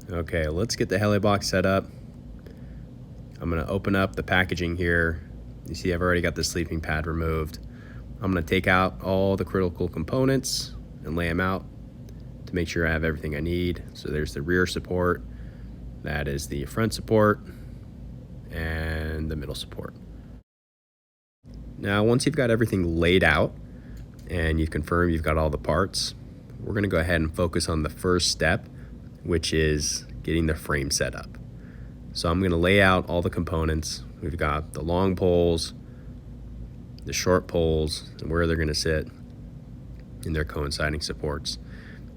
Okay, let's get the HeleBox set up. I'm gonna open up the packaging here. You see I've already got the sleeping pad removed. I'm gonna take out all the critical components and lay them out to make sure I have everything I need. So there's the rear support, that is the front support, and the middle support. Now, once you've got everything laid out and you've confirmed you've got all the parts, we're gonna go ahead and focus on the first step, which is getting the frame set up. So I'm gonna lay out all the components. We've got the long poles, the short poles, and where they're gonna sit in their coinciding supports.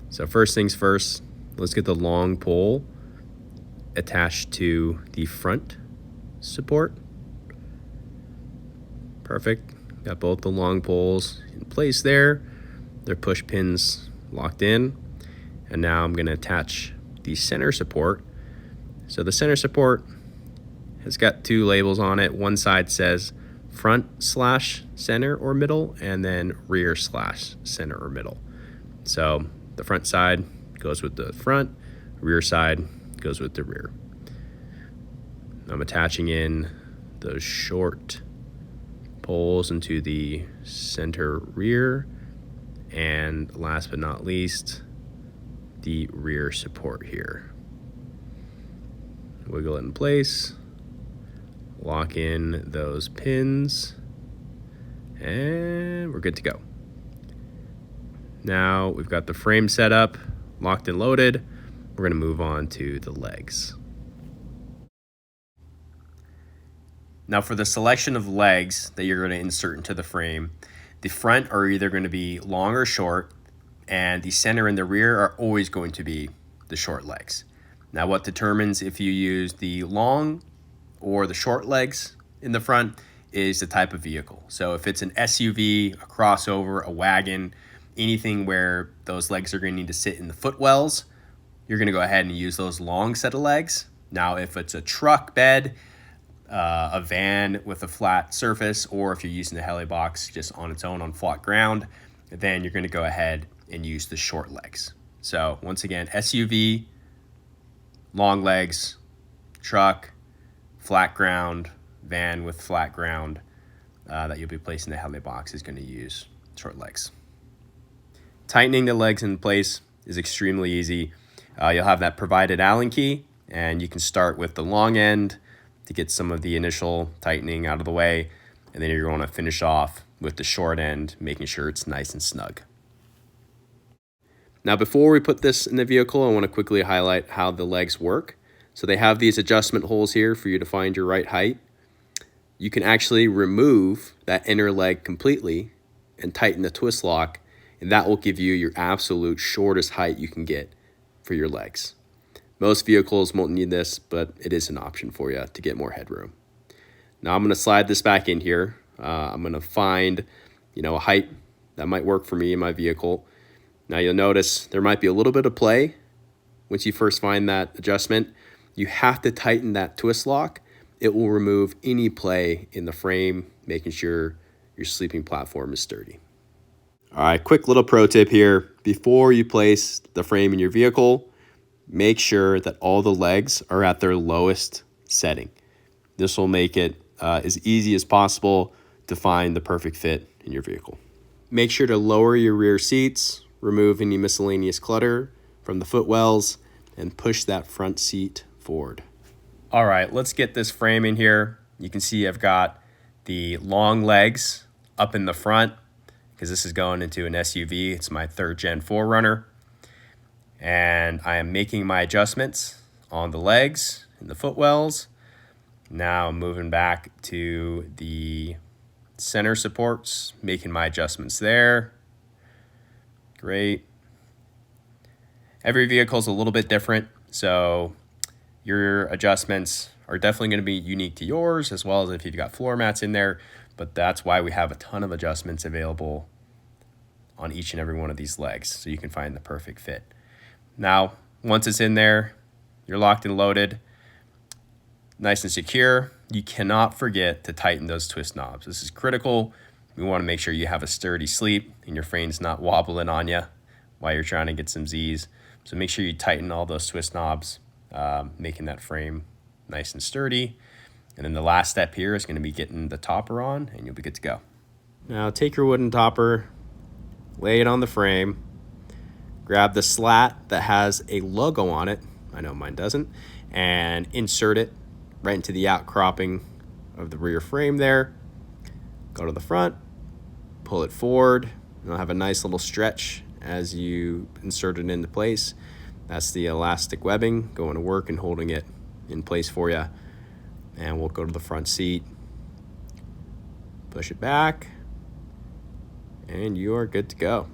So first things first, let's get the long pole attached to the front support. Perfect. Got both the long poles in place there. Their push pins locked in. And now I'm going to attach the center support. So the center support has got two labels on it. One side says front/center or middle, and then rear/center or middle. So the front side goes with the front, rear side goes with the rear. I'm attaching in those short poles into the center rear, and last but not least, the rear support here. Wiggle it in place, lock in those pins, and we're good to go. Now we've got the frame set up, locked and loaded. We're going to move on to the legs. Now for the selection of legs that you're going to insert into the frame, the front are either going to be long or short, and the center and the rear are always going to be the short legs. Now what determines if you use the long or the short legs in the front is the type of vehicle. So if it's an SUV, a crossover, a wagon, anything where those legs are going to need to sit in the footwells, you're going to go ahead and use those long set of legs. Now if it's a truck bed, a van with a flat surface, or if you're using the HeleBox just on its own on flat ground, then you're going to go ahead and use the short legs. So once again, SUV, long legs, truck, flat ground, van with flat ground that you'll be placing the HeleBox is going to use short legs. Tightening the legs in place is extremely easy. You'll have that provided Allen key, and you can start with the long end to get some of the initial tightening out of the way, and then you're going to finish off with the short end, making sure it's nice and snug. Now before we put this in the vehicle, I want to quickly highlight how the legs work. So they have these adjustment holes here for you to find your right height. You can actually remove that inner leg completely and tighten the twist lock, and that will give you your absolute shortest height you can get for your legs. Most vehicles won't need this, but it is an option for you to get more headroom. Now I'm going to slide this back in here. I'm going to find, a height that might work for me in my vehicle. Now you'll notice there might be a little bit of play once you first find that adjustment. You have to tighten that twist lock. It will remove any play in the frame, making sure your sleeping platform is sturdy. All right, quick little pro tip here. Before you place the frame in your vehicle, make sure that all the legs are at their lowest setting. This will make it as easy as possible to find the perfect fit in your vehicle. Make sure to lower your rear seats, remove any miscellaneous clutter from the footwells, and push that front seat forward. All right, let's get this frame in here. You can see I've got the long legs up in the front because this is going into an SUV. It's my 3rd Gen 4Runner. And I am making my adjustments on the legs and the footwells. Now I'm moving back to the center supports, making my adjustments there. Great. Every vehicle is a little bit different, so your adjustments are definitely going to be unique to yours, as well as if you've got floor mats in there, but that's why we have a ton of adjustments available on each and every one of these legs, so you can find the perfect fit. Now, once it's in there, you're locked and loaded, nice and secure. You cannot forget to tighten those twist knobs. This is critical. We want to make sure you have a sturdy sleep and your frame's not wobbling on you while you're trying to get some Z's. So make sure you tighten all those twist knobs making that frame nice and sturdy. And then the last step here is going to be getting the topper on, and you'll be good to go. Now take your wooden topper, lay it on the frame, grab the slat that has a logo on it, I know mine doesn't, and insert it right into the outcropping of the rear frame there. Go to the front, pull it forward, and you'll have a nice little stretch as you insert it into place. That's the elastic webbing going to work and holding it in place for you. And we'll go to the front seat, push it back, and you are good to go.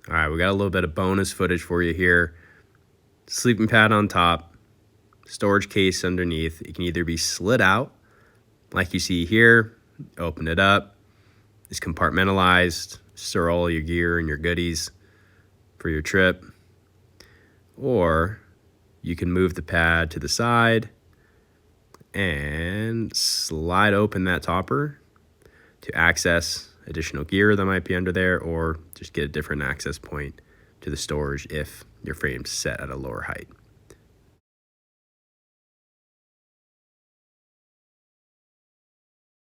All right, we got a little bit of bonus footage for you here. Sleeping pad on top, storage case underneath. It can either be slid out, like you see here, open it up. It's compartmentalized, store all your gear and your goodies for your trip. Or you can move the pad to the side and slide open that topper to access additional gear that might be under there, or just get a different access point to the storage if your frame's set at a lower height.